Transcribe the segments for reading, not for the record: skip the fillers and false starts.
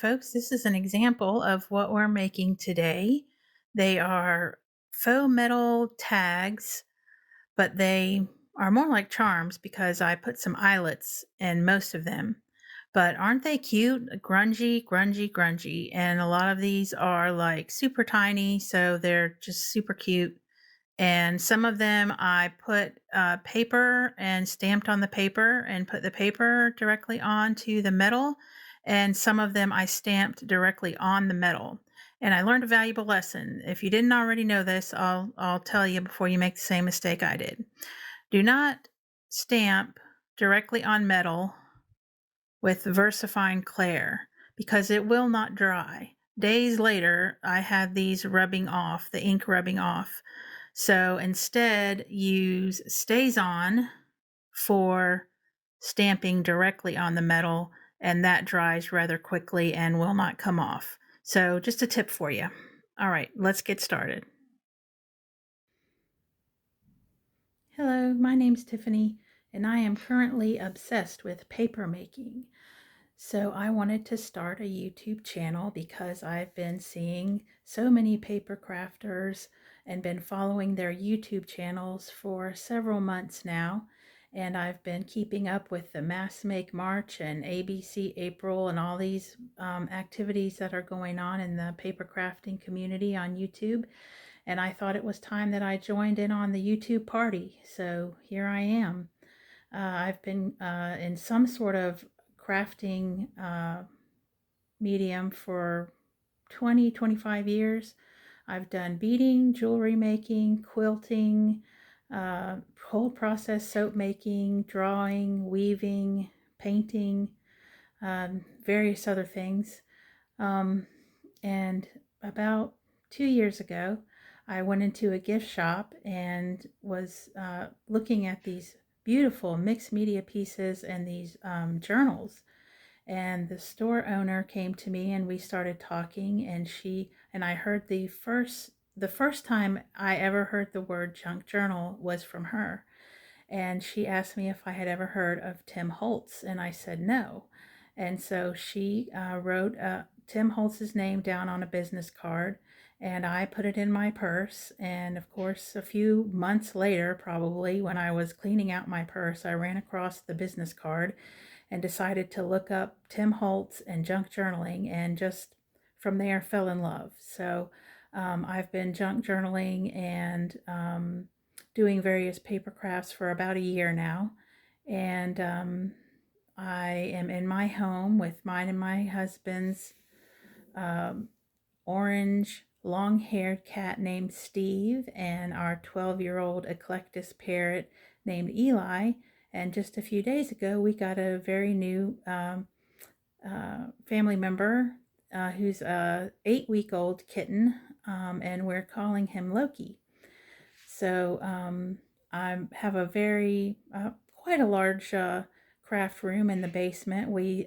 folks. This is an example of what we're making today. They are faux metal tags, but they are more like charms because I put some eyelets in most of them. But aren't they cute? Grungy, grungy, grungy. And a lot of these are like super tiny, so they're just super cute. And some of them I put paper and stamped on the paper and put the paper directly onto the metal. And some of them I stamped directly on the metal. And I learned a valuable lesson. If you didn't already know this, I'll tell you before you make the same mistake I did. Do not stamp directly on metal with VersaFine Clair because it will not dry. Days later, I had these rubbing off, the ink rubbing off. So instead, use StazOn for stamping directly on the metal, and that dries rather quickly and will not come off. So just a tip for you. All right, let's get started. Hello, my name's Tiffany, and I am currently obsessed with paper making. So I wanted to start a YouTube channel because I've been seeing so many paper crafters and been following their YouTube channels for several months now. And I've been keeping up with the Mass Make March and ABC April and all these activities that are going on in the paper crafting community on YouTube. And I thought it was time that I joined in on the YouTube party. So here I am. I've been in some sort of crafting medium for 25 years. I've done beading, jewelry making, quilting, whole process soap making, drawing, weaving, painting, various other things. And about 2 years ago, I went into a gift shop and was looking at these beautiful mixed media pieces and these journals. And the store owner came to me and we started talking, and I heard the first time I ever heard the word junk journal was from her. And she asked me if I had ever heard of Tim Holtz, and I said no. And so she wrote Tim Holtz's name down on a business card, and I put it in my purse. And of course, a few months later, probably when I was cleaning out my purse, I ran across the business card and decided to look up Tim Holtz and junk journaling, and just from there fell in love. So I've been junk journaling and doing various paper crafts for about a year now. And I am in my home with mine and my husband's orange long-haired cat named Steve and our 12-year-old eclectus parrot named Eli. And just a few days ago, we got a very new family member who's a 8-week-old kitten, and we're calling him Loki. So I have a very, quite a large craft room in the basement. We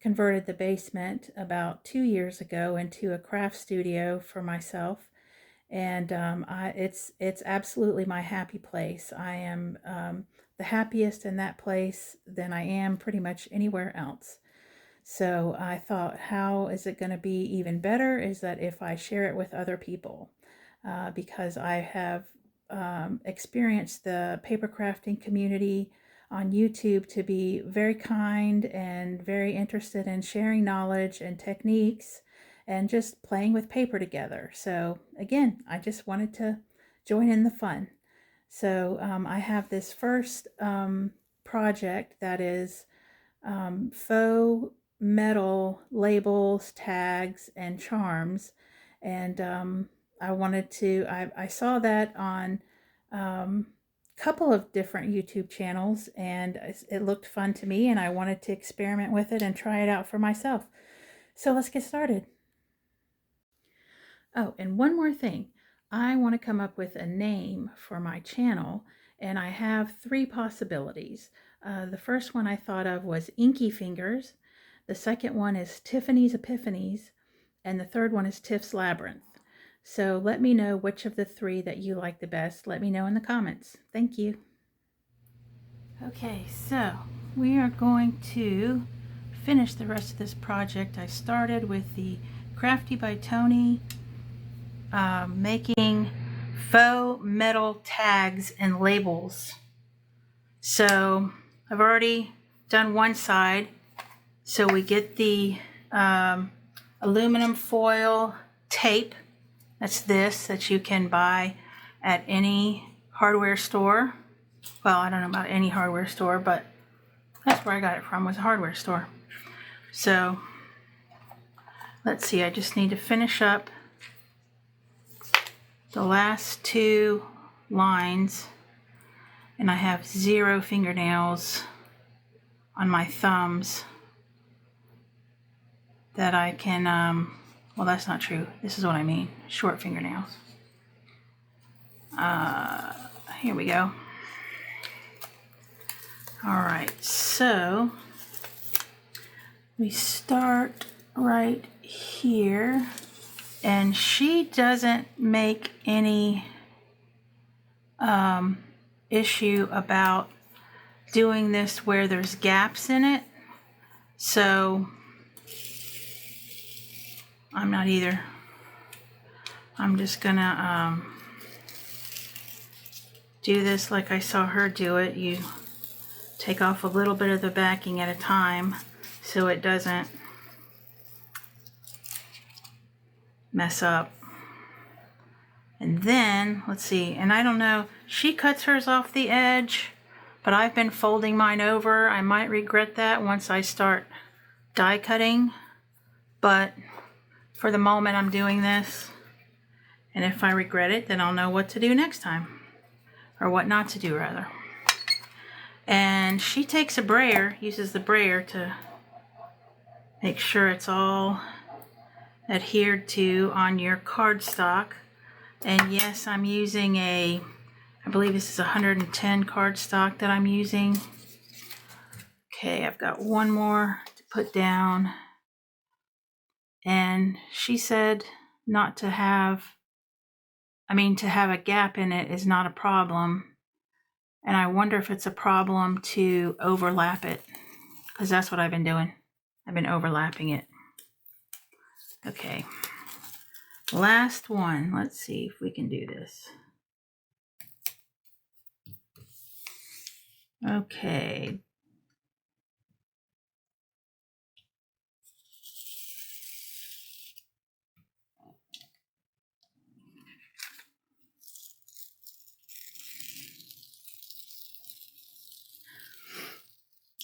converted the basement about 2 years ago into a craft studio for myself. And it's absolutely my happy place. I am the happiest in that place than I am pretty much anywhere else. So I thought, how is it going to be even better is that if I share it with other people, because I have experienced the paper crafting community on YouTube to be very kind and very interested in sharing knowledge and techniques and just playing with paper together. So again, I just wanted to join in the fun. So I have this first project that is faux metal labels, tags, and charms. And I saw that on couple of different YouTube channels, and it looked fun to me, and I wanted to experiment with it and try it out for myself. So let's get started. Oh, and one more thing. I want to come up with a name for my channel, and I have 3 possibilities. The first one I thought of was Inky Fingers. The second one is Tiffany's Epiphanies, and the third one is Tiff's Labyrinth. So let me know which of the 3 that you like the best. Let me know in the comments. Thank you. Okay, so we are going to finish the rest of this project. I started with the Crafty by Tony, making faux metal tags and labels. So I've already done one side. So we get the aluminum foil tape. That's this, that you can buy at any hardware store. Well, I don't know about any hardware store, but that's where I got it from, was a hardware store. So let's see, I just need to finish up the last two lines, and I have 0 fingernails on my thumbs that I can, well, that's not true. This is what I mean, short fingernails. Here we go. All right, so we start right here, and she doesn't make any issue about doing this where there's gaps in it, so I'm not either. I'm just gonna do this like I saw her do it. You take off a little bit of the backing at a time so it doesn't mess up. And then, let's see, and I don't know, she cuts hers off the edge, but I've been folding mine over. I might regret that once I start die cutting, but for the moment I'm doing this, and if I regret it, then I'll know what to do next time, or what not to do rather. And she takes a brayer, uses the brayer to make sure it's all adhered to on your cardstock. And yes, I'm using I believe this is 110 cardstock that I'm using. Okay, I've got one more to put down. And she said not to have, to have a gap in it is not a problem. And I wonder if it's a problem to overlap it, because that's what I've been doing. I've been overlapping it. Okay, last one. Let's see if we can do this. Okay.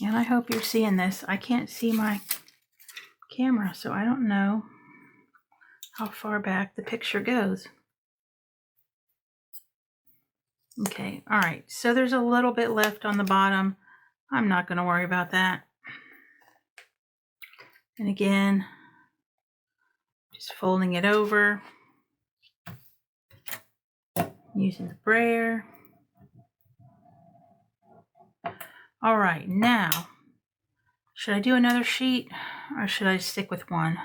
And I hope you're seeing this. I can't see my camera, so I don't know how far back the picture goes. Okay, all right, so there's a little bit left on the bottom. I'm not going to worry about that. And again, just folding it over, using the brayer. All right, now, should I do another sheet or should I stick with one?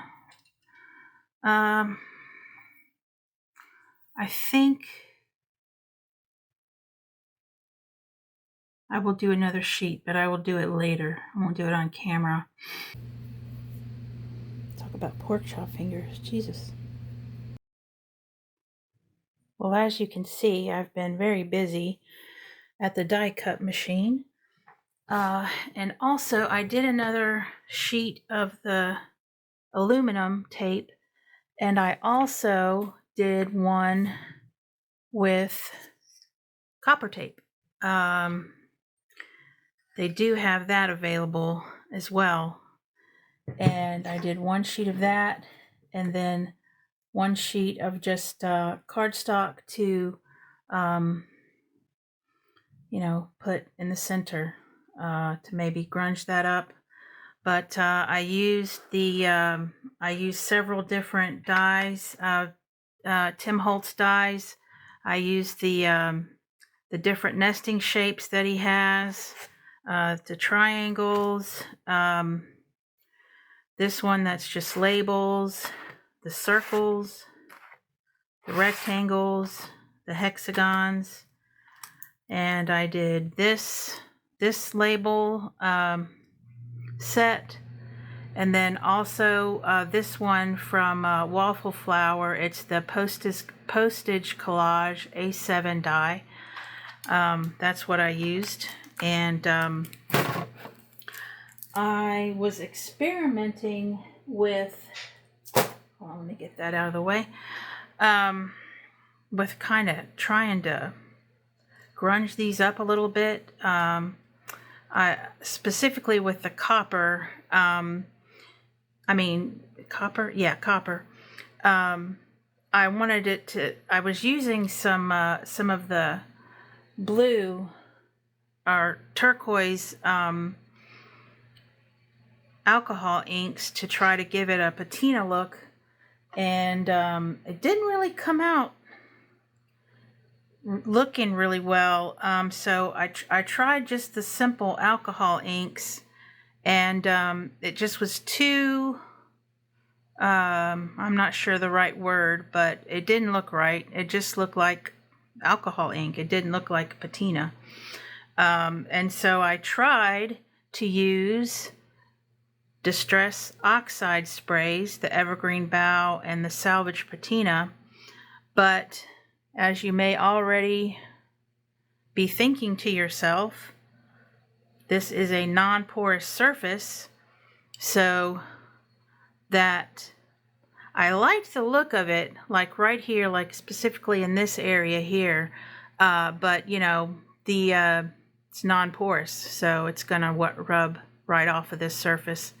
I think I will do another sheet, but I will do it later. I won't do it on camera. Talk about pork chop fingers, Jesus. Well, as you can see, I've been very busy at the die cut machine. And also I did another sheet of the aluminum tape, and I also did one with copper tape. They do have that available as well. And I did one sheet of that, and then one sheet of just cardstock to, put in the center to maybe grunge that up. But I used several different dies, Tim Holtz dies. I used the different nesting shapes that he has, the triangles, this one that's just labels, the circles, the rectangles, the hexagons, and I did this label set, And then also this one from Waffle Flower. It's the Postage Collage A7 die. That's what I used. And I was experimenting with, hold on, let me get that out of the way, with kind of trying to grunge these up a little bit. Specifically with the copper, copper? Yeah, copper. I wanted it to, I was using some of the blue or turquoise alcohol inks to try to give it a patina look, and it didn't really come out looking really well. So I tried just the simple alcohol inks, and it just was too, I'm not sure the right word, but it didn't look right. It just looked like alcohol ink. It didn't look like patina. And so I tried to use Distress Oxide sprays, the Evergreen Bow and the Salvage Patina, but as you may already be thinking to yourself, this is a non-porous surface, so that I liked the look of it, like right here, like specifically in this area here, but you know, it's non-porous, so it's gonna rub right off of this surface.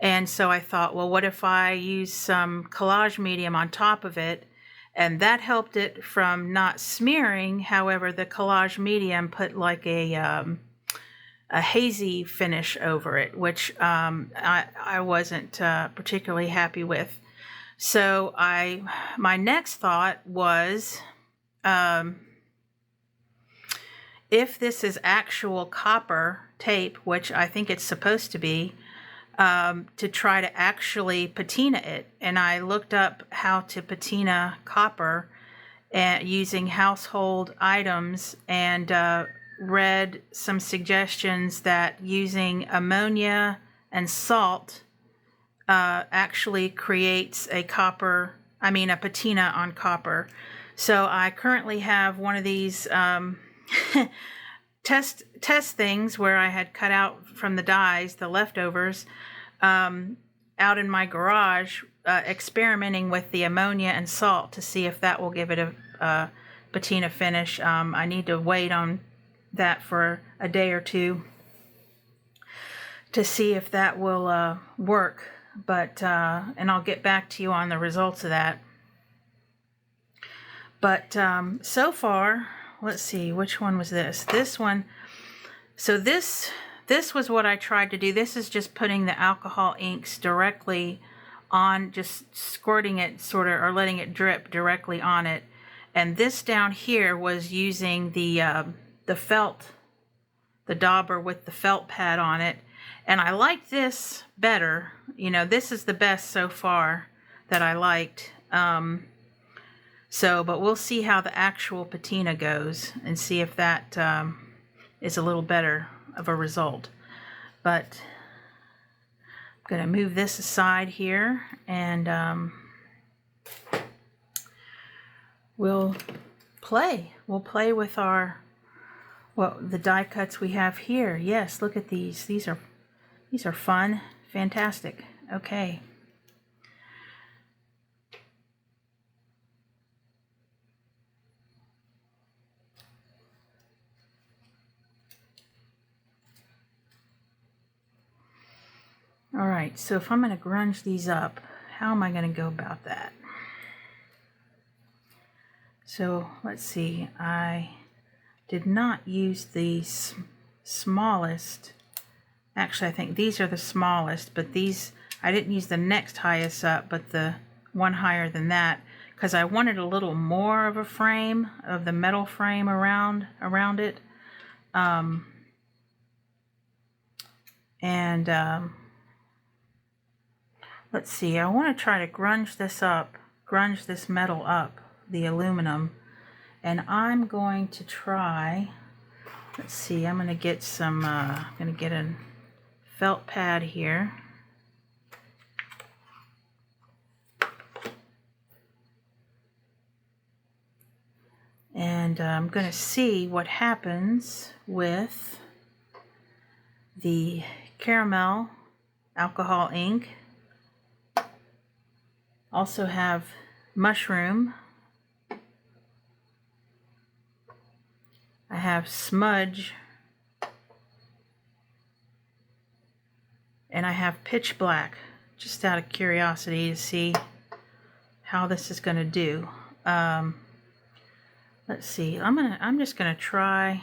And so I thought, well, what if I use some collage medium on top of it? And that helped it from not smearing. However, the collage medium put like a hazy finish over it, which I wasn't particularly happy with. So my next thought was, if this is actual copper tape, which I think it's supposed to be, to try to actually patina it. And I looked up how to patina copper using household items, and read some suggestions that using ammonia and salt actually creates a patina on copper. So I currently have one of these test things where I had cut out from the dies, the leftovers, out in my garage, experimenting with the ammonia and salt to see if that will give it a patina finish. I need to wait on that for a day or two to see if that will work, but and I'll get back to you on the results of that. But so far, let's see, which one was this? This one. So this was what I tried to do. This is just putting the alcohol inks directly on, just squirting it sort of, or letting it drip directly on it. And this down here was using the felt, the dauber with the felt pad on it. And I like this better. You know, this is the best so far that I liked. But we'll see how the actual patina goes and see if that is a little better of a result. But I'm going to move this aside here, and we'll play. We'll play with the die cuts we have here. Yes, look at these. These are fun. Fantastic. Okay. All right, so if I'm going to grunge these up, how am I going to go about that? So let's see, I did not use the smallest. Actually, I think these are the smallest, but these, I didn't use the next highest up, but the one higher than that, because I wanted a little more of a frame, of the metal frame around it. Let's see, I want to try to grunge this metal up, the aluminum, and I'm going to try, let's see, I'm going to get some, I'm going to get a felt pad here, And I'm going to see what happens with the caramel alcohol ink. Also have mushroom. I have smudge. And I have pitch black, just out of curiosity to see how this is going to do. Let's see. I'm just going to try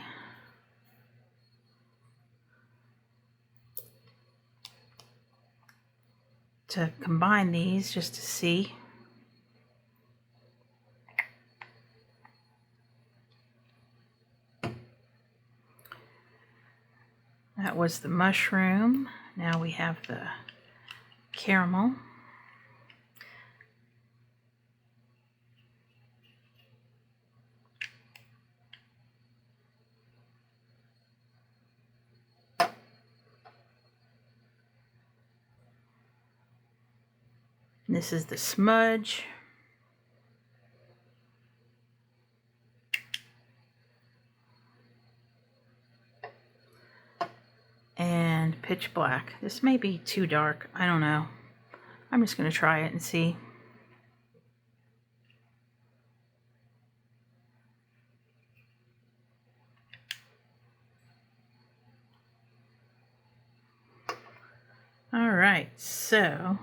to combine these just to see. That was the mushroom. Now we have the caramel. This is the smudge. And pitch black. This may be too dark. I don't know. I'm just going to try it and see. All right, so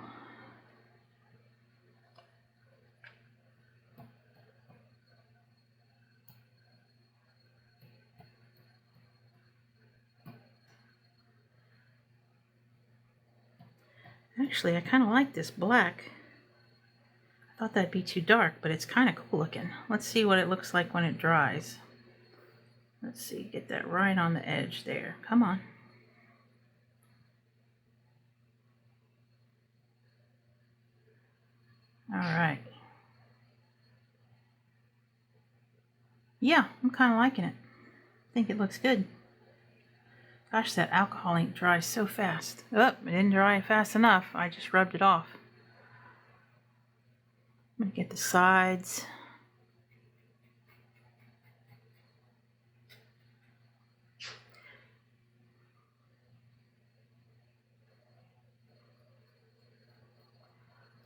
actually I kind of like this black. I thought that'd be too dark, but it's kind of cool looking. Let's see what it looks like when it dries. Let's see, get that right on the edge there. Come on. All right. Yeah, I'm kind of liking it. I think it looks good. Gosh, that alcohol ink dries so fast. Oh, it didn't dry fast enough. I just rubbed it off. I'm going to get the sides.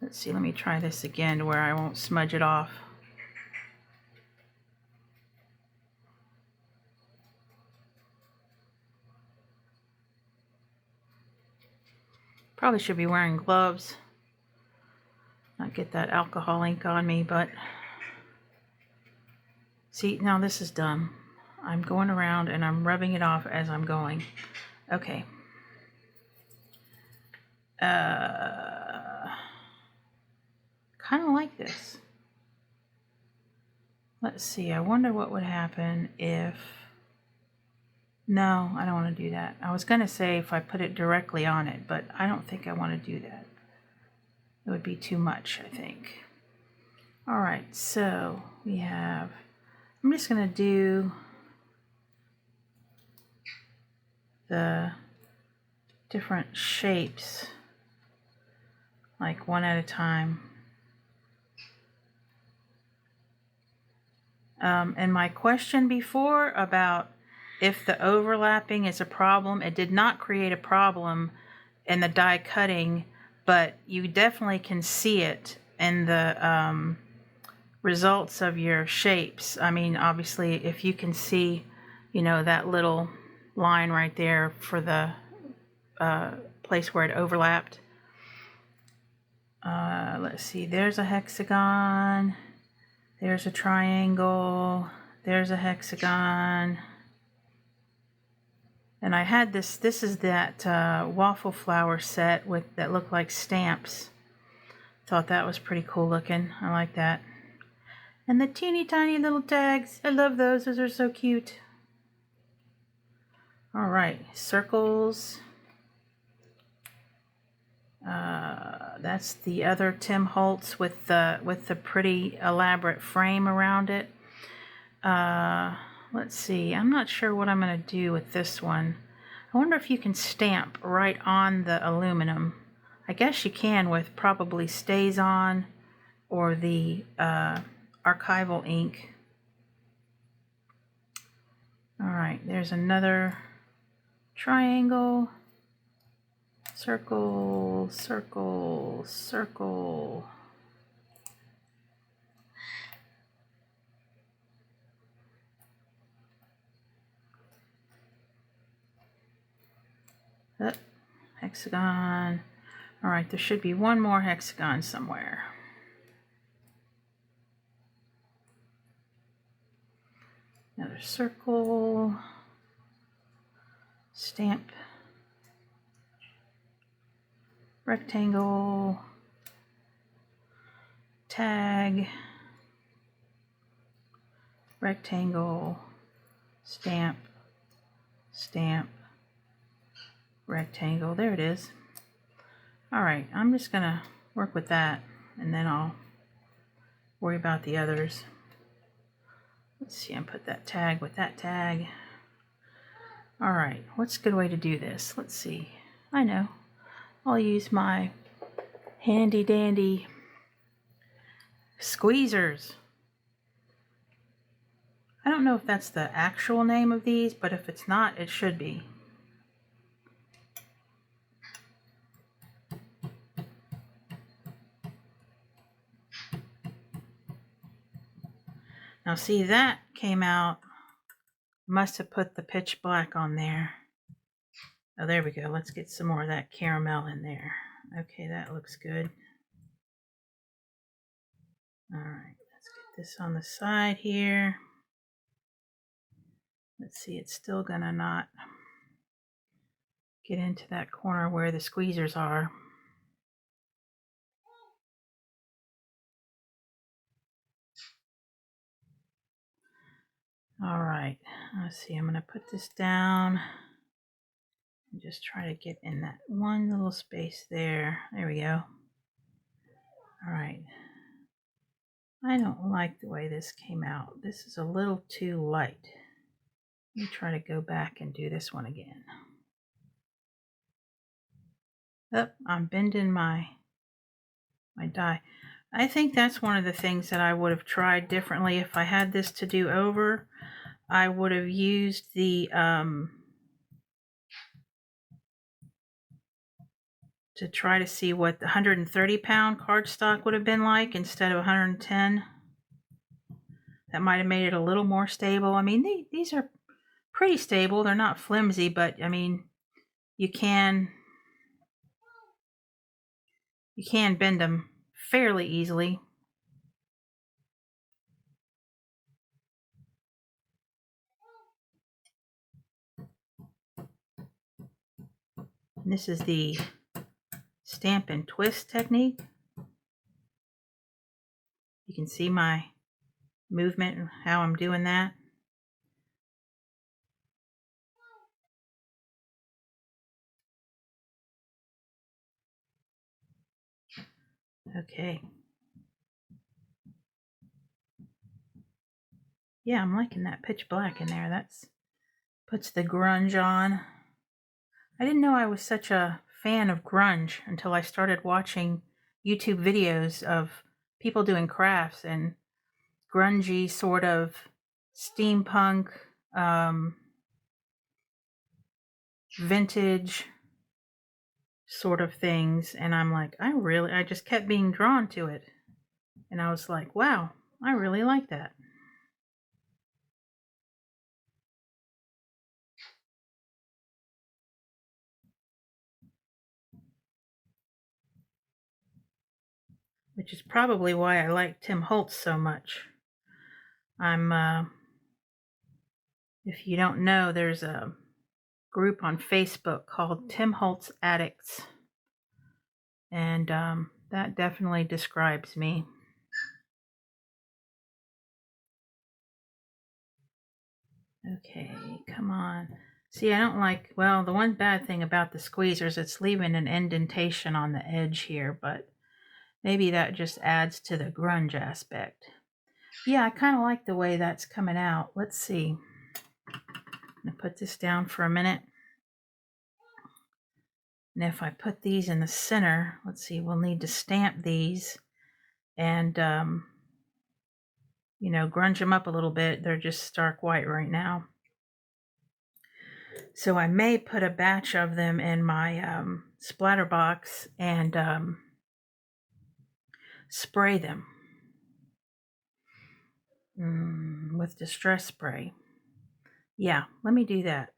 Let's see, let me try this again where I won't smudge it off. Probably should be wearing gloves. Not get that alcohol ink on me, but see, now this is dumb. I'm going around and I'm rubbing it off as I'm going. Okay. Kind of like this. Let's see, I wonder what would happen if... No, I don't want to do that. I was going to say if I put it directly on it, but I don't think I want to do that. It would be too much, I think. All right, so we have... I'm just going to do the different shapes, like one at a time. And my question before about if the overlapping is a problem, it did not create a problem in the die cutting, but you definitely can see it in the results of your shapes. I mean, obviously, if you can see, you know, that little line right there for the place where it overlapped. Let's see, there's a hexagon. There's a triangle, there's a hexagon. And I had this is that waffle flower set with that looked like stamps. Thought that was pretty cool looking. I like that. And the teeny tiny little tags. I love those. Those are so cute. All right, circles. That's the other Tim Holtz with the pretty elaborate frame around it. Let's see. I'm not sure what I'm going to do with this one. I wonder if you can stamp right on the aluminum. I guess you can with probably Stays On or the archival ink. right, there's another triangle. Circle, circle, circle. Oh, hexagon. All right, there should be one more hexagon somewhere. Another circle. Stamp. Rectangle. Tag. Rectangle. Stamp. Stamp. Rectangle. There it is. All right, I'm just gonna work with that and then I'll worry about the others. Let's see, I put that tag with that tag. All right, what's a good way to do this? Let's see. I know. I'll use my handy dandy squeezers. I don't know if that's the actual name of these, but if it's not, it should be. Now see, that came out, must have put the pitch black on there. Oh, there we go. Let's get some more of that caramel in there. Okay, that looks good. All right, let's get this on the side here. Let's see, it's still gonna not get into that corner where the squeezers are. All right, let's see, I'm gonna put this down and just try to get in that one little space there. There we go. All right. I don't like the way this came out. This is a little too light. Let me try to go back and do this one again. Oh, I'm bending my die. I think that's one of the things that I would have tried differently if I had this to do over. I would have used the to try to see what the 130-pound cardstock would have been like instead of 110. That might have made it a little more stable. I mean, these are pretty stable. They're not flimsy, but I mean, you can bend them fairly easily. And this is the stamp and twist technique. You can see my movement and how I'm doing that. Okay. Yeah, I'm liking that pitch black in there. That's puts the grunge on. I didn't know I was such a fan of grunge until I started watching YouTube videos of people doing crafts and grungy sort of steampunk, vintage sort of things, and I'm like, I just kept being drawn to it, and I was like, wow, I really like that. Which is probably why I like Tim Holtz so much. If you don't know, there's a group on Facebook called Tim Holtz Addicts, and that definitely describes me. Okay, come on. See, I don't like, well, the one bad thing about the squeezers, it's leaving an indentation on the edge here, but maybe that just adds to the grunge aspect. Yeah, I kind of like the way that's coming out. Let's see. I'm going to put this down for a minute. And if I put these in the center, let's see, we'll need to stamp these and, grunge them up a little bit. They're just stark white right now. So I may put a batch of them in my splatter box and spray them with distress spray. Yeah, let me do that.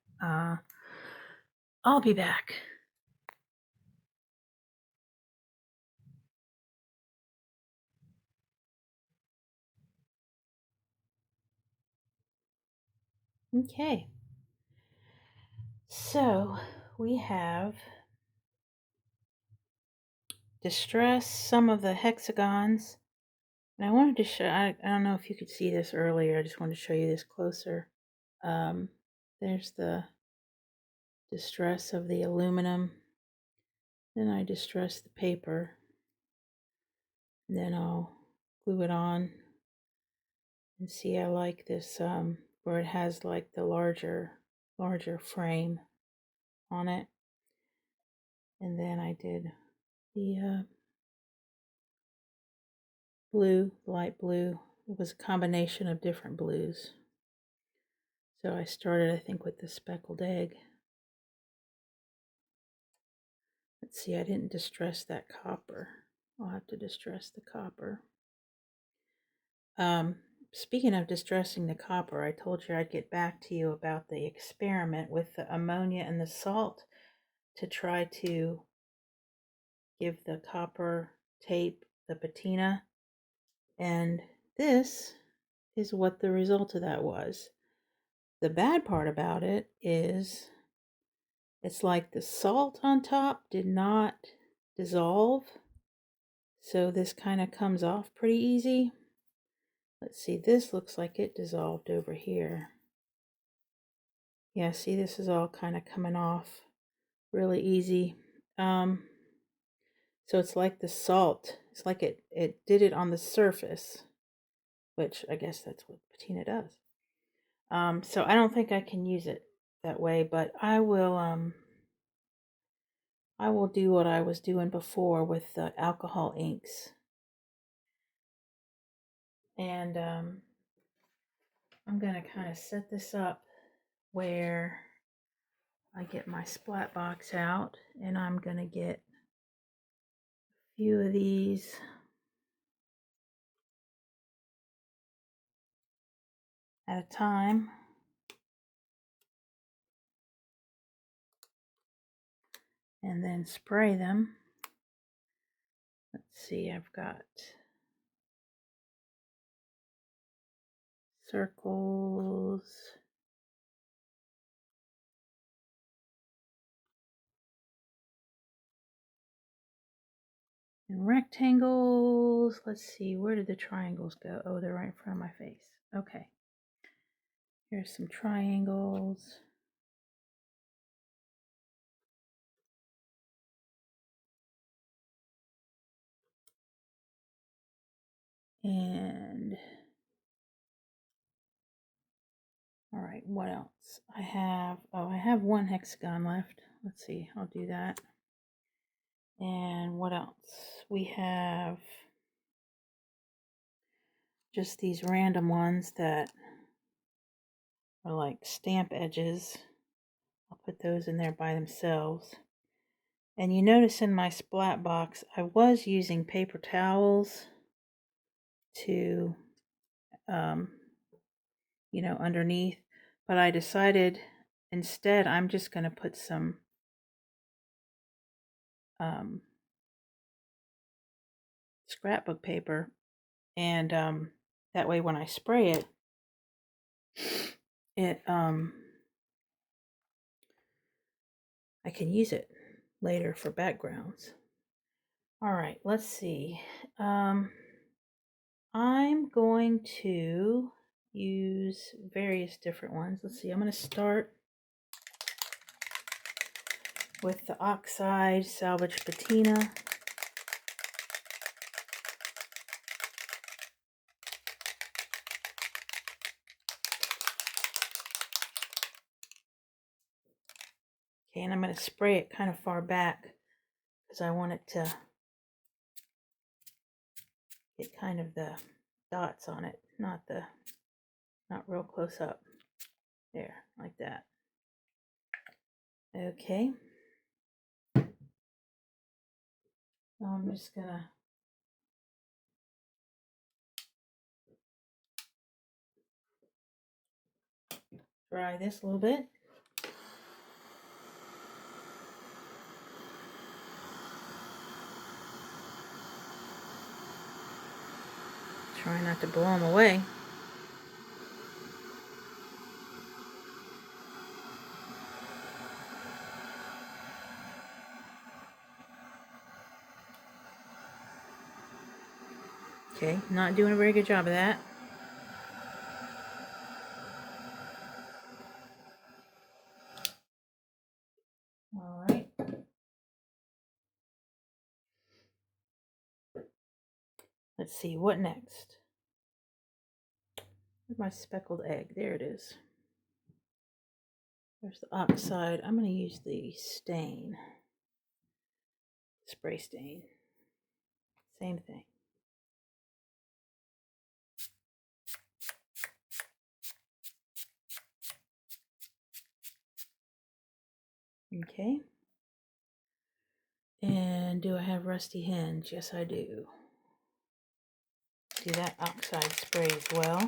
I'll be back. Okay. So we have distressed some of the hexagons. And I wanted to show, I don't know if you could see this earlier. I just wanted to show you this closer. There's the distress of the aluminum. Then I distress the paper. And then I'll glue it on. And see, I like this where it has like the larger frame on it. And then I did the blue, light blue. It was a combination of different blues. So I started, I think, with the speckled egg. Let's see, I didn't distress that copper. I'll have to distress the copper. Speaking of distressing the copper, I told you I'd get back to you about the experiment with the ammonia and the salt to try to give the copper tape the patina. And this is what the result of that was. The bad part about it is it's like the salt on top did not dissolve. So this kind of comes off pretty easy. Let's see, this looks like it dissolved over here. Yeah, see, this is all kind of coming off really easy. So it's like the salt. It's like it did it on the surface, which I guess that's what patina does. So I don't think I can use it that way, but I will do what I was doing before with the alcohol inks. And I'm going to kind of set this up where I get my splat box out, and I'm going to get a few of these at a time. And then spray them. Let's see, I've got circles. And rectangles. Let's see, where did the triangles go? Oh, they're right in front of my face. Okay. Here's some triangles. And all right, what else? I have one hexagon left. Let's see, I'll do that. And what else? We have just these random ones that are like stamp edges. I'll put those in there by themselves. And you notice in my splat box, I was using paper towels to, underneath, but I decided instead I'm just going to put some scrapbook paper, and that way when I spray it, I can use it later for backgrounds. All right, let's see. I'm going to use various different ones. Let's see, I'm going to start with the Oxide Salvage Patina. Okay, and I'm going to spray it kind of far back because I want it to get kind of the dots on it, not real close up. There, like that. Okay. I'm just gonna dry this a little bit. Try not to blow them away. Okay, not doing a very good job of that. All right. Let's see, what next? Where's my speckled egg? There it is. There's the oxide. I'm going to use the stain. Spray stain. Same thing. Okay. And do I have rusty hinge? Yes, I do. Do that oxide spray as well.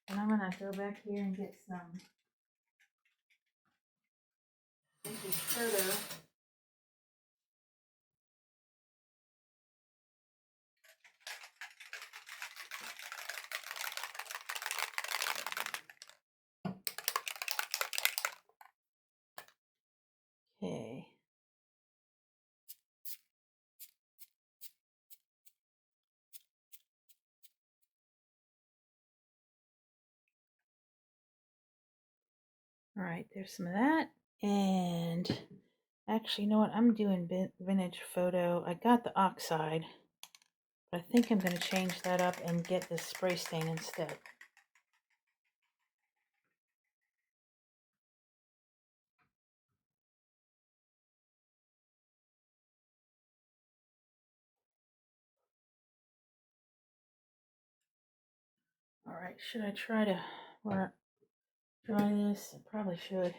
And I'm going to go back here and get some photo. Okay. All right, there's some of that. And actually, you know what? I'm doing vintage photo. I got the oxide, but I think I'm going to change that up and get the spray stain instead. All right, should I try to dry this? I probably should.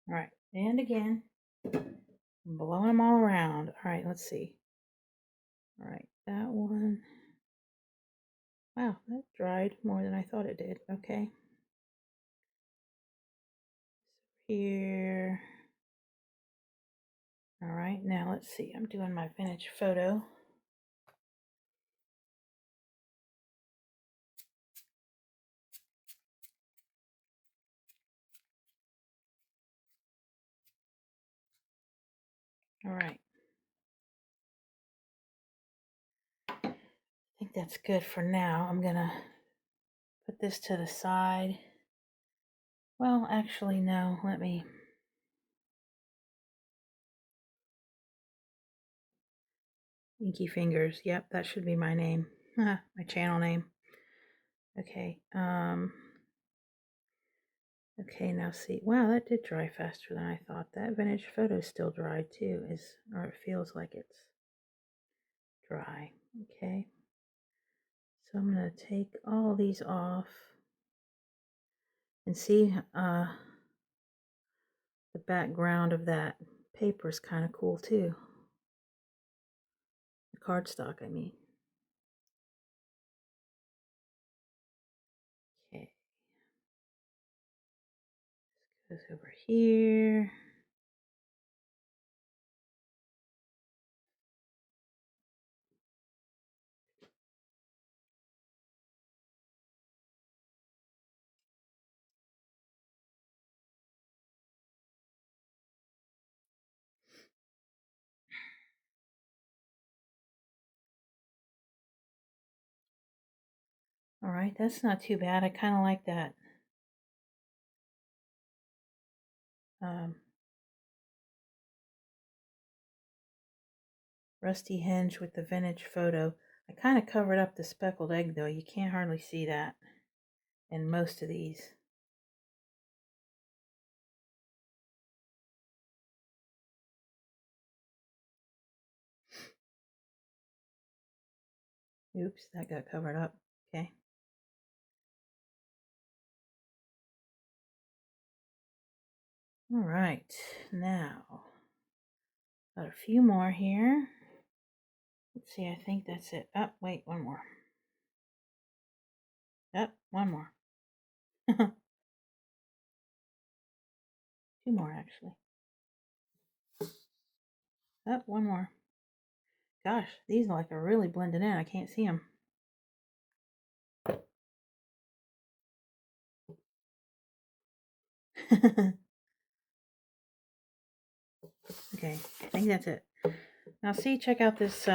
All right, and again, I'm blowing them all around. All right, let's see. All right, that one. Wow, that dried more than I thought it did. Okay. Here. All right, now let's see. I'm doing my vintage photo. All right. I think that's good for now. I'm going to put this to the side. Well, actually, no. Let me. Inky Fingers. Yep, that should be my name. My channel name. Okay. Okay, now see. Wow, that did dry faster than I thought. That vintage photo is still dry too, or it feels like it's dry. Okay. So I'm going to take all these off and see the background of that paper is kind of cool too. The cardstock, I mean. Okay. This goes over here. All right, that's not too bad. I kind of like that rusty hinge with the vintage photo. I kind of covered up the speckled egg though. You can't hardly see that in most of these. Oops, that got covered up. Okay. All right, now got a few more here. Let's see, I think that's it. Oh, wait, one more. Oh, one more. Two more, actually. Oh, one more. Gosh, these like are really blended in. I can't see them. Okay, I think that's it. Now see, check out this,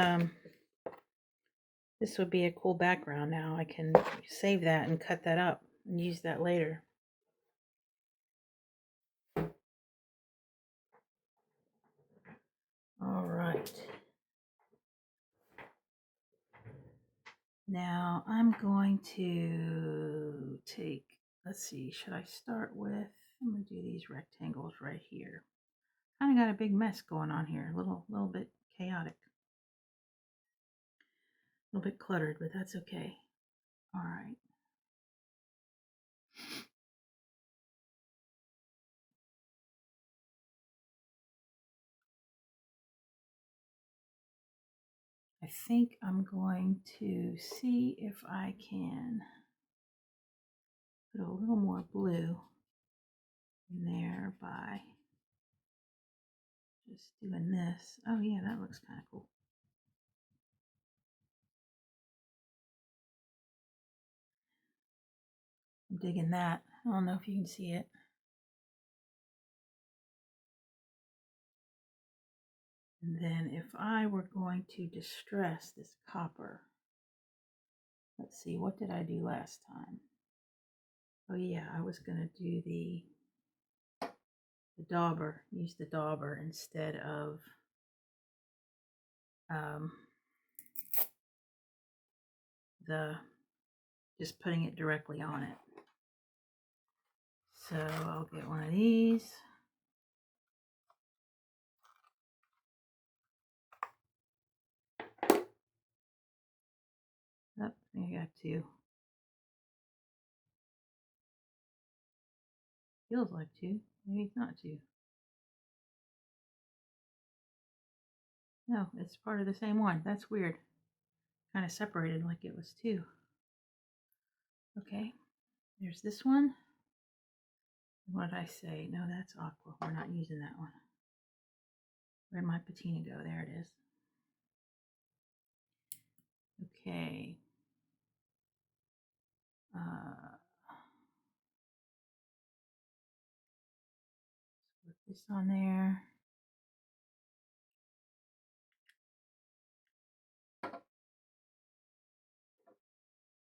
this would be a cool background now. I can save that and cut that up and use that later. All right. Now I'm going to take, let's see, should I start with, I'm going to do these rectangles right here. Kind of got a big mess going on here, a little bit chaotic. A little bit cluttered, but that's okay. All right. I think I'm going to see if I can put a little more blue in there by just doing this. Oh yeah, that looks kind of cool. I'm digging that. I don't know if you can see it. And then if I were going to distress this copper, let's see, what did I do last time? Oh yeah, I was going to do the dauber, use the dauber instead of the just putting it directly on it. So I'll get one of these. Oh, I think I got two. Feels like two. Maybe it's not two. No, it's part of the same one. That's weird. Kind of separated like it was two. Okay, there's this one. What did I say? No, that's aqua. We're not using that one. Where'd my patina go? There it is. Okay. Put this on there.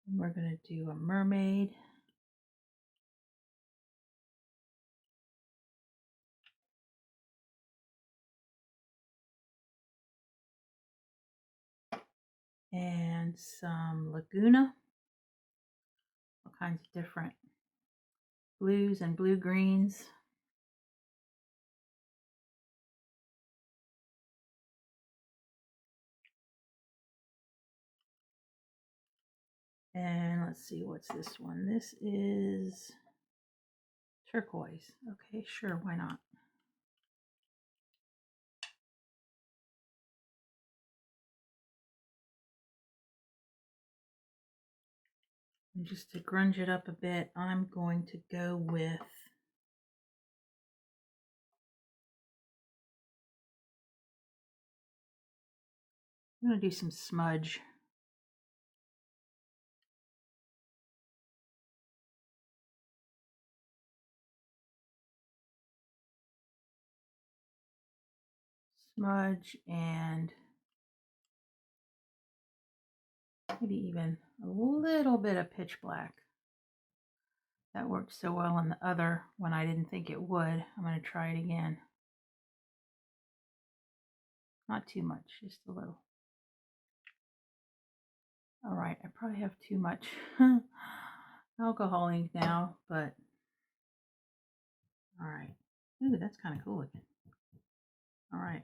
And we're going to do a mermaid. And some Laguna. All kinds of different blues and blue greens. And let's see, what's this one? This is turquoise. Okay, sure, why not? And just to grunge it up a bit, I'm going to go with I'm going to do some smudge. Smudge and maybe even a little bit of pitch black. That worked so well on the other when I didn't think it would. I'm going to try it again. Not too much, just a little. All right, I probably have too much alcohol ink now, but all right. Ooh, that's kind of cool looking. All right,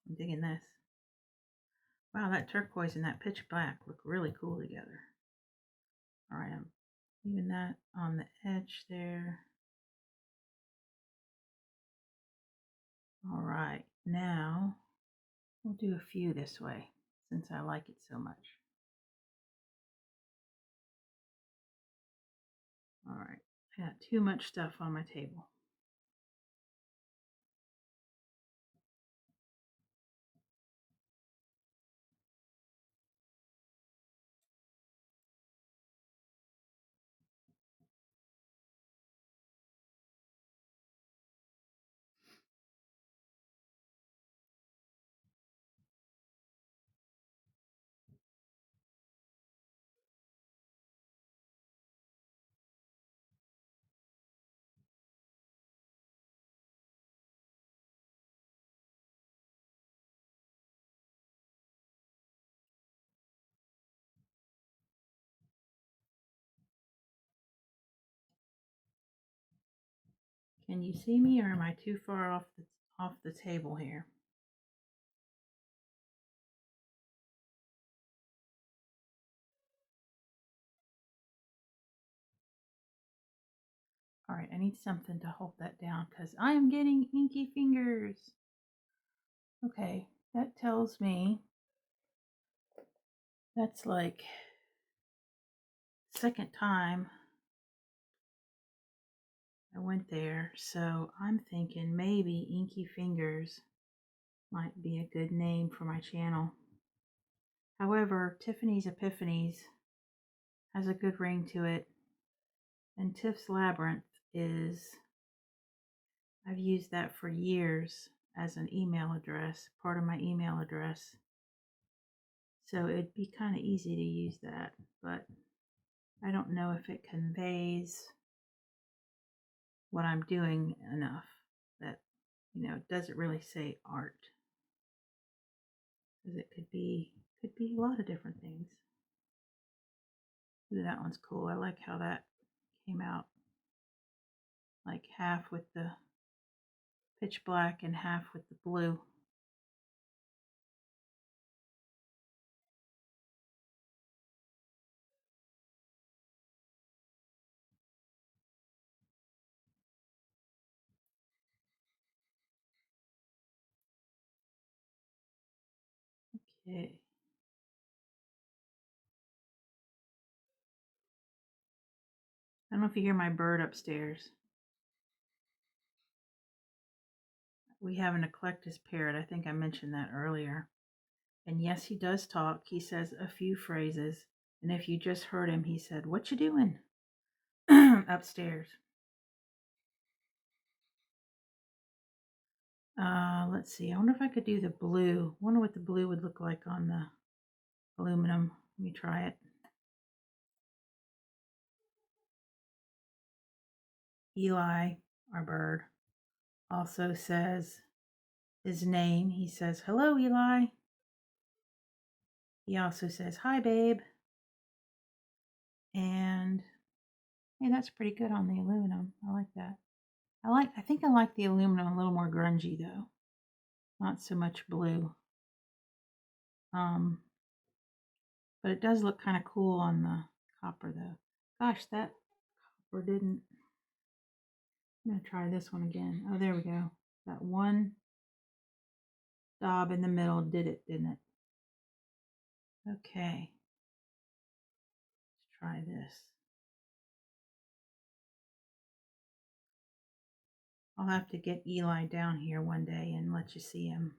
I'm digging this. Wow, that turquoise and that pitch black look really cool together. All right, I'm leaving that on the edge there. All right, now we'll do a few this way since I like it so much. All right, I got too much stuff on my table. Can you see me, or am I too far off the table here? All right, I need something to hold that down because I am getting inky fingers. Okay, that tells me that's like second time I went there, so I'm thinking maybe Inky Fingers might be a good name for my channel. However, Tiffany's Epiphanies has a good ring to it, and Tiff's Labyrinth is, I've used that for years as an email address, part of my email address. So it'd be kind of easy to use that, but I don't know if it conveys what I'm doing enough that, it doesn't really say art. Because it could be a lot of different things. Ooh, that one's cool. I like how that came out. Like half with the pitch black and half with the blue. Okay. I don't know if you hear my bird upstairs. We have an eclectus parrot. I think I mentioned that earlier. And yes, he does talk. He says a few phrases. And if you just heard him, he said, "What you doing?" upstairs. Let's see. I wonder if I could do the blue. I wonder what the blue would look like on the aluminum. Let me try it. Eli, our bird, also says his name. He says, "Hello, Eli." He also says, "Hi, babe." And hey, that's pretty good on the aluminum. I like that. I think I like the aluminum a little more grungy though. Not so much blue. But it does look kind of cool on the copper though. Gosh, that copper didn't. I'm gonna try this one again. Oh, there we go. That one daub in the middle did it, didn't it? Okay. Let's try this. I'll have to get Eli down here one day and let you see him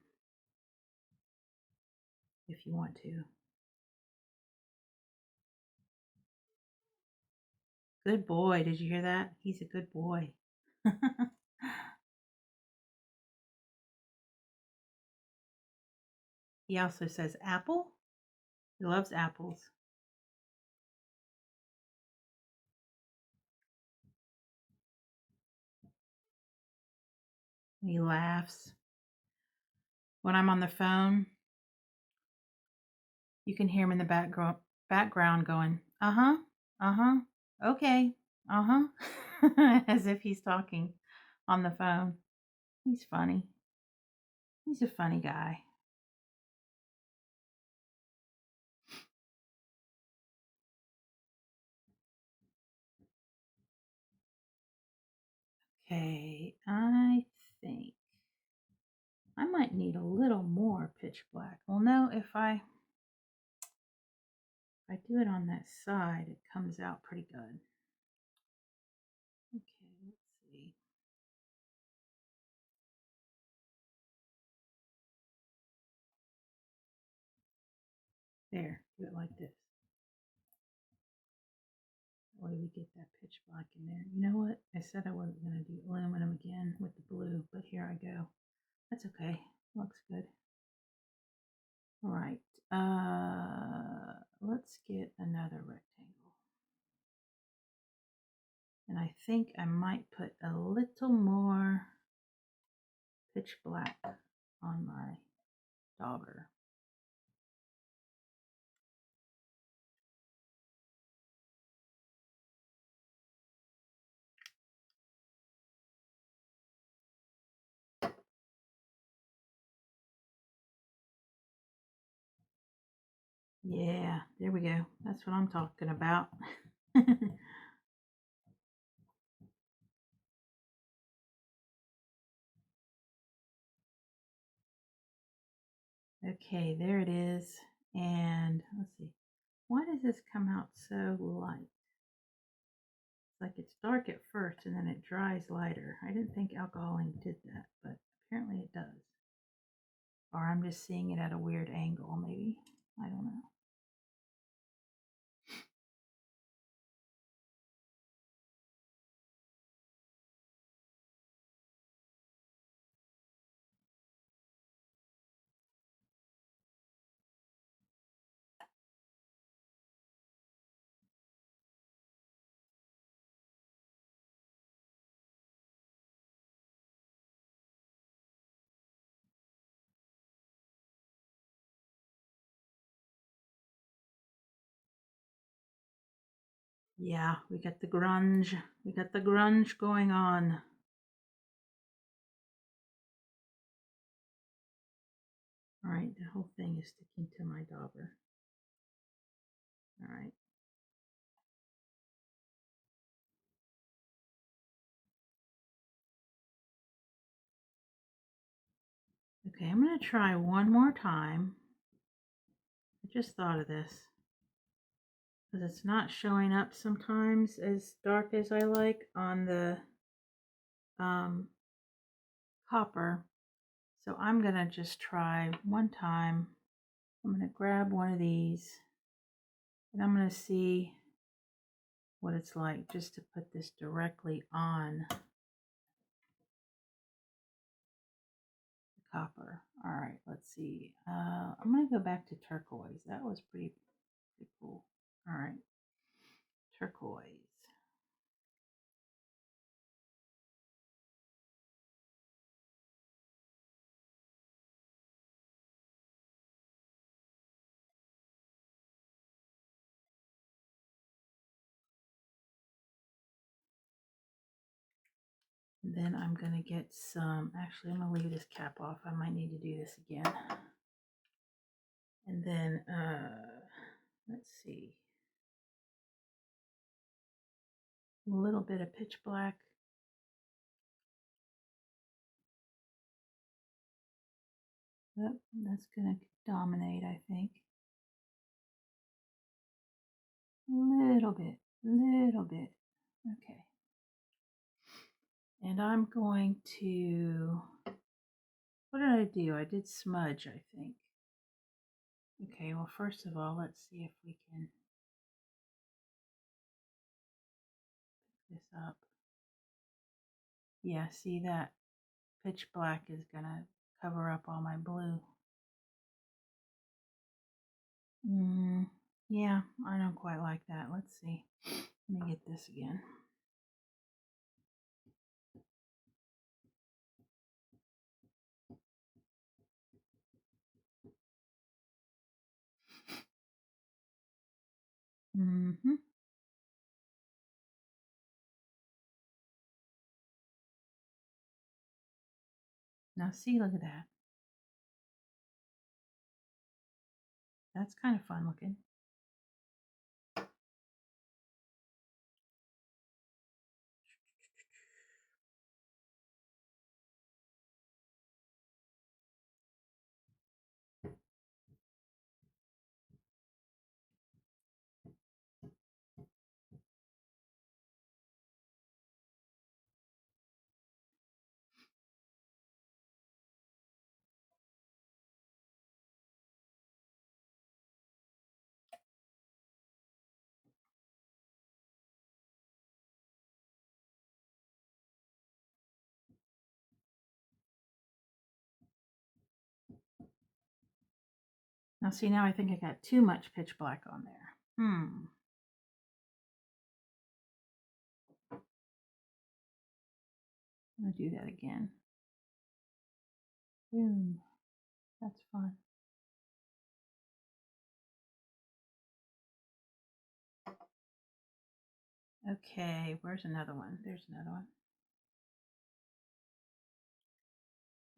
if you want to. Good boy. Did you hear that? He's a good boy. He also says apple. He loves apples. He laughs. When I'm on the phone, you can hear him in the background going, uh-huh, uh-huh, okay, uh-huh, as if he's talking on the phone. He's funny. He's a funny guy. Okay, I think I might need a little more pitch black. Well, no, if I do it on that side, it comes out pretty good. Okay, let's see. There, do it like this. That way we get that pitch black in there. You know what? I said I wasn't going to do aluminum again with the blue, but here I go. That's okay. Looks good. All right. Let's get another rectangle. And I think I might put a little more pitch black on my dauber. Yeah, there we go. That's what I'm talking about. Okay, there it is. And let's see. Why does this come out so light? It's like it's dark at first and then it dries lighter. I didn't think alcohol ink did that, but apparently it does. Or I'm just seeing it at a weird angle, maybe. I don't know. Yeah, we got the grunge. We got the grunge going on. All right, the whole thing is sticking to my dauber. All right. Okay, I'm going to try one more time. I just thought of this. Because it's not showing up sometimes as dark as I like on the copper. So I'm going to just try one time. I'm going to grab one of these and I'm going to see what it's like just to put this directly on the copper. All right, let's see. I'm going to go back to turquoise. That was pretty cool. All right, turquoise. And then I'm going to get some, actually I'm going to leave this cap off. I might need to do this again. And then, let's see, a little bit of pitch black. Yep, that's going to dominate, I think. Little bit, little bit. Okay. And I'm going to, what did I do? I did smudge, I think. Okay, well, first of all, let's see if we can pick this up. Yeah, see that pitch black is going to cover up all my blue. Yeah, I don't quite like that. Let's see. Let me get this again. Mm-hmm. Now see, look at that. That's kind of fun looking. Now see, now I think I got too much pitch black on there. I'm gonna do that again. Boom. That's fun. Okay, where's another one? There's another one.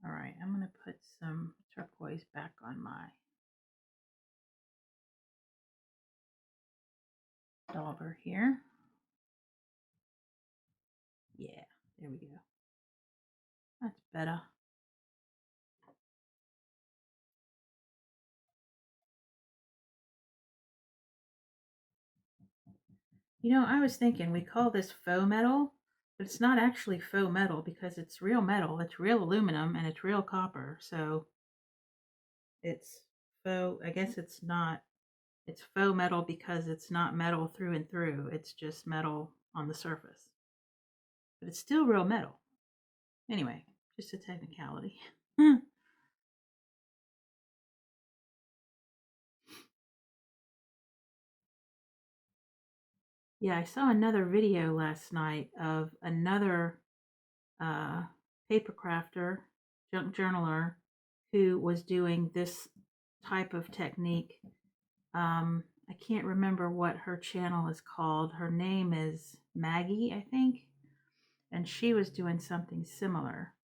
All right, I'm gonna put some turquoise back on my dauber here. Yeah, there we go. That's better. You know, I was thinking we call this faux metal, but it's not actually faux metal because it's real metal. It's real aluminum and it's real copper. So it's faux, I guess it's not, it's faux metal because it's not metal through and through. It's just metal on the surface. But it's still real metal. Anyway, just a technicality. Yeah, I saw another video last night of another paper crafter, junk journaler, who was doing this type of technique. I can't remember what her channel is called. Her name is Maggie, I think. And she was doing something similar.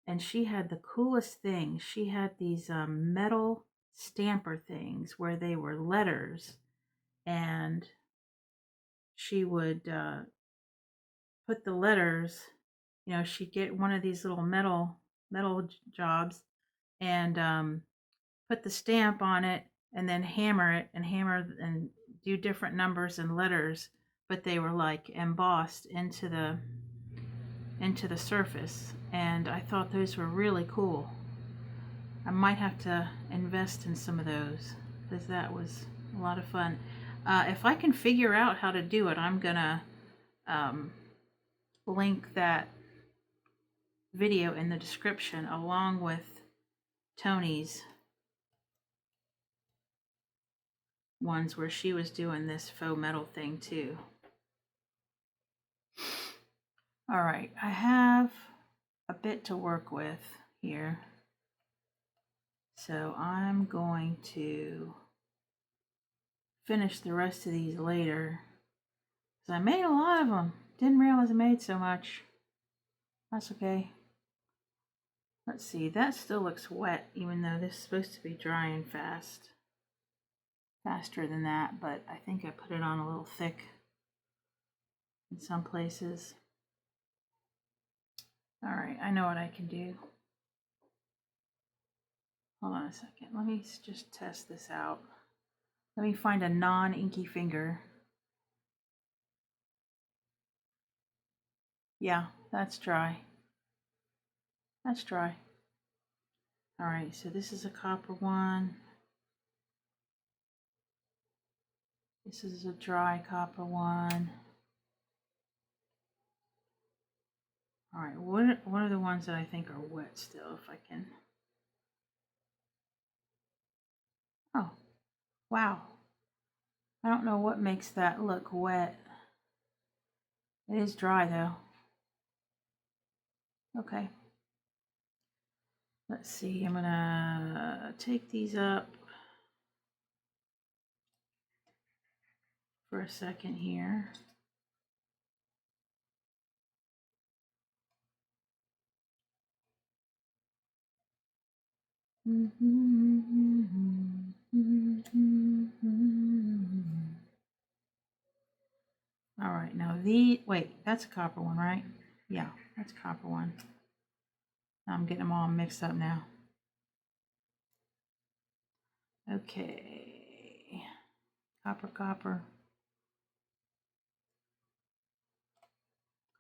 And she had the coolest thing. She had these metal stamper things where they were letters. And she would put the letters, you know, she'd get one of these little metal jobs and put the stamp on it and then hammer and do different numbers and letters, but they were like embossed into the surface, and I thought those were really cool. I might have to invest in some of those because that was a lot of fun. If I can figure out how to do it, I'm gonna um, link that video in the description along with Tony's ones where she was doing this faux metal thing too. All right, I have a bit to work with here. So I'm going to finish the rest of these later. Because I made a lot of them. Didn't realize I made so much. That's okay. Let's see, that still looks wet, even though this is supposed to be drying fast. Faster than that, but I think I put it on a little thick in some places. All right, I know what I can do. Hold on a second. Let me just test this out. Let me find a non-inky finger. Yeah, that's dry. That's dry. All right, so this is a copper one. This is a dry copper one. All right, what are the ones that I think are wet still, if I can? Oh, wow. I don't know what makes that look wet. It is dry though. Okay. Let's see, I'm gonna take these up for a second here. All right, now wait, that's a copper one, right? Yeah, that's a copper one. I'm getting them all mixed up now. Okay, copper, copper,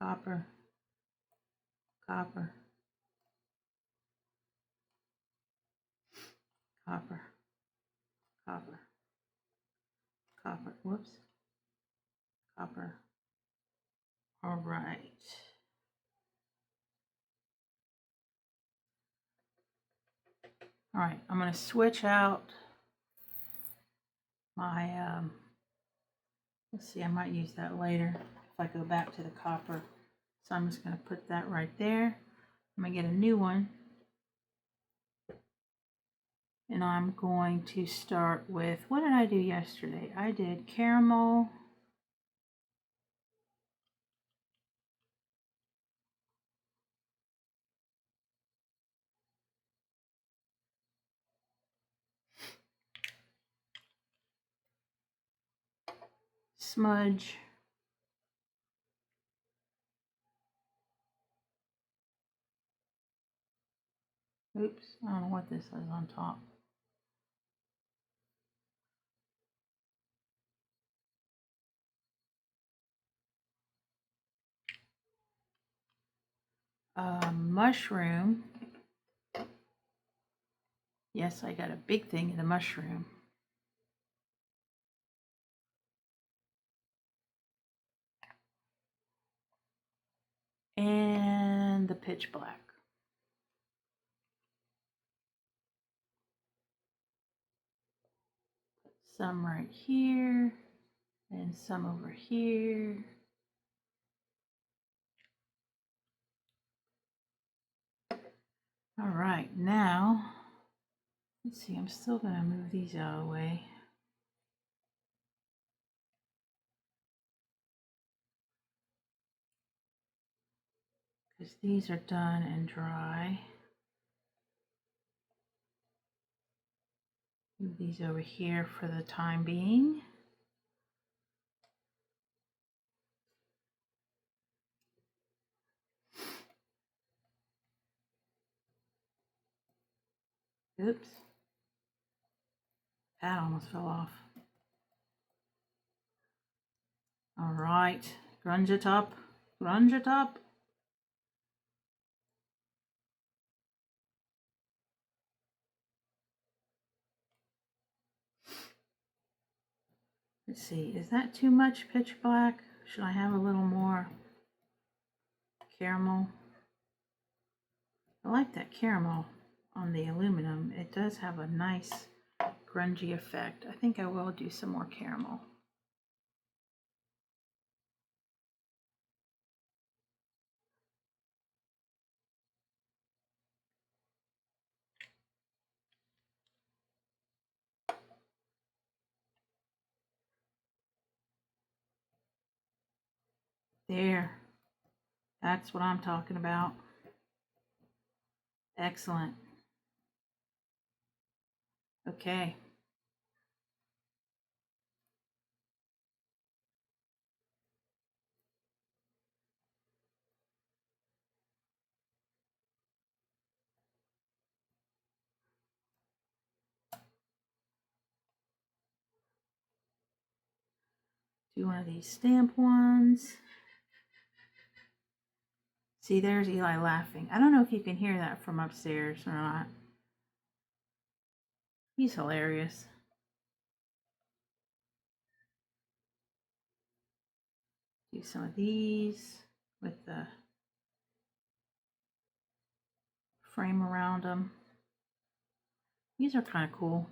copper, copper, copper, copper, copper, whoops, copper. All right. All right, I'm going to switch out my, let's see, I might use that later if I go back to the copper. So I'm just going to put that right there. I'm going to get a new one. And I'm going to start with, what did I do yesterday? I did caramel, smudge, oops, I don't know what this is on top. Mushroom. Yes, I got a big thing of the mushroom. And the pitch black. Some right here and some over here. All right, now, let's see, I'm still going to move these out of the way. Because these are done and dry. Move these over here for the time being. Oops. That almost fell off. All right, grunge it up, grunge it up. Let's see, is that too much pitch black? Should I have a little more caramel? I like that caramel on the aluminum. It does have a nice grungy effect. I think I will do some more caramel. There, that's what I'm talking about. Excellent. Okay. Do one of these stamp ones. See, there's Eli laughing. I don't know if you can hear that from upstairs or not. He's hilarious. Do some of these with the frame around them. These are kind of cool.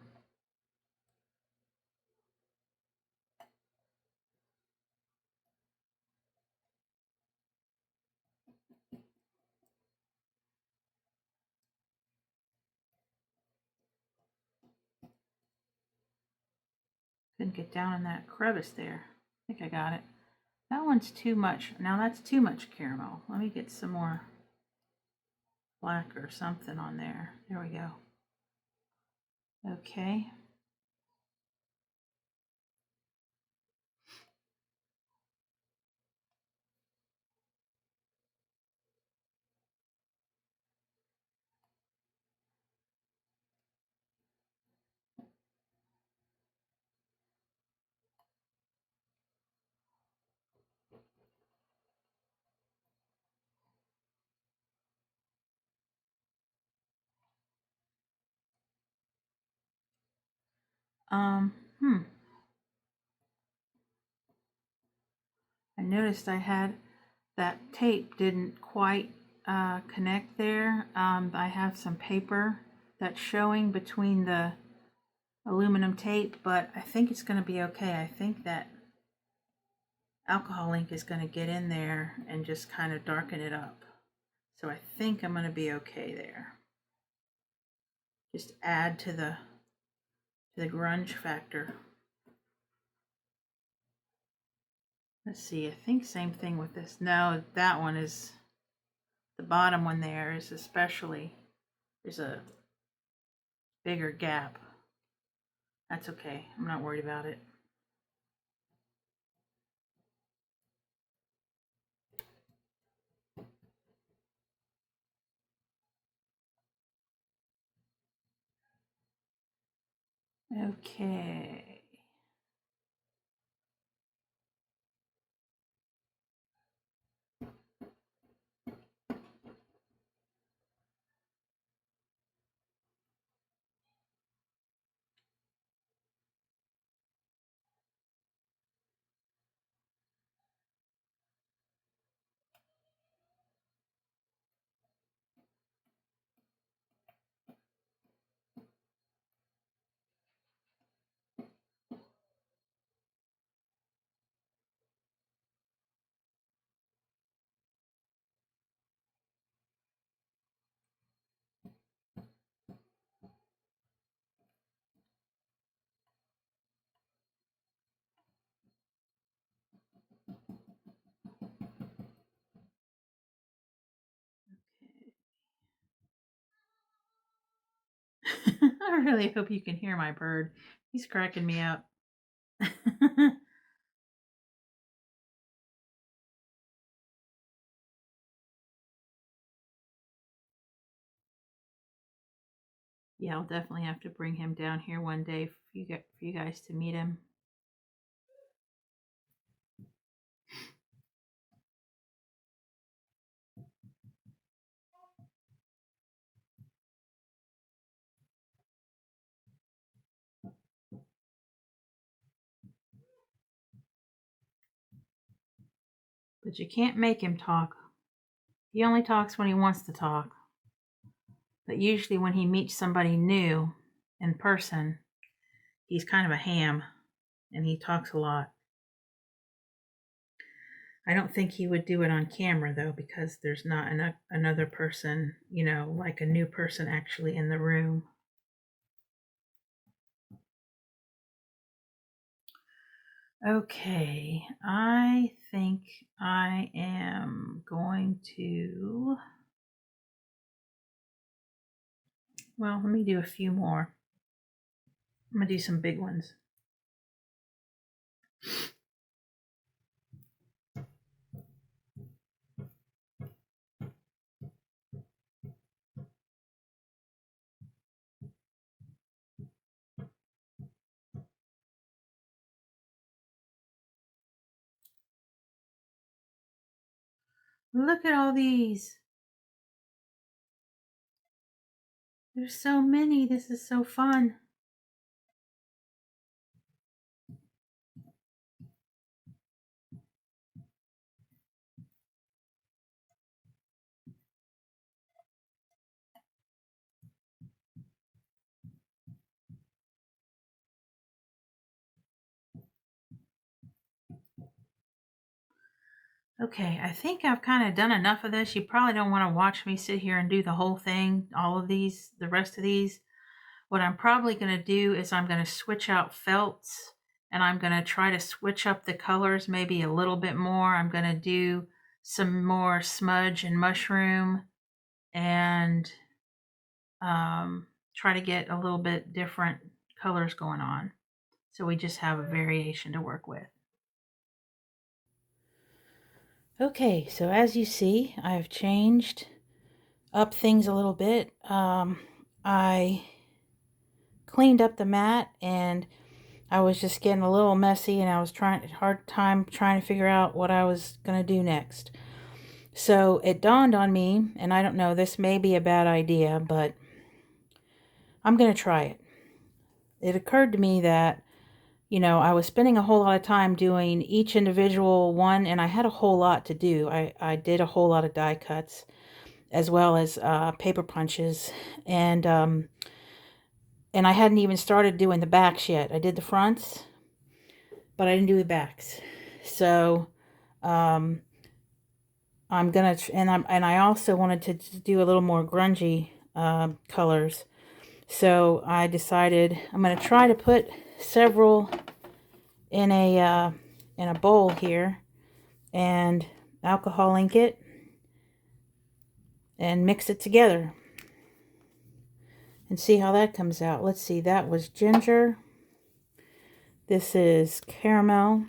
Couldn't get down in that crevice there. think I got it. That one's too much. Now that's too much caramel. Let me get some more black or something on there. There we go. Okay. Um, hmm. I noticed I had that tape didn't quite connect there. I have some paper that's showing between the aluminum tape, but I think it's going to be okay. I think that alcohol ink is going to get in there and just kind of darken it up. So I think I'm going to be okay there. Just add to the grunge factor. Let's see, I think same thing with this. No, that one is, the bottom one there is especially, there's a bigger gap. That's okay, I'm not worried about it. Okay. I really hope you can hear my bird. He's cracking me up. Yeah, I'll definitely have to bring him down here one day for you guys to meet him. But you can't make him talk. He only talks when he wants to talk. But usually when he meets somebody new in person, he's kind of a ham and he talks a lot. I don't think he would do it on camera though, because there's not another person, like a new person actually in the room. Okay, I think I am going to, well, let me do a few more. I'm going to do some big ones. Look at all these. There's so many. This is so fun. Okay, I think I've kind of done enough of this. You probably don't want to watch me sit here and do the whole thing, all of these, the rest of these. What I'm probably going to do is I'm going to switch out felts and I'm going to try to switch up the colors maybe a little bit more. I'm going to do some more smudge and mushroom and try to get a little bit different colors going on, so we just have a variation to work with. Okay, so as you see, I've changed up things a little bit. I cleaned up the mat, and I was just getting a little messy, and I was hard time trying to figure out what I was going to do next. So it dawned on me, and I don't know, this may be a bad idea, but I'm going to try it. It occurred to me that, you know, I was spending a whole lot of time doing each individual one, and I had a whole lot to do. I did a whole lot of die cuts, as well as paper punches, and I hadn't even started doing the backs yet. I did the fronts, but I didn't do the backs. So I'm gonna, and I also wanted to do a little more grungy colors. So I decided I'm gonna try to put several in a bowl here, and alcohol ink it and mix it together and see how that comes out. Let's see, that was ginger. This is caramel.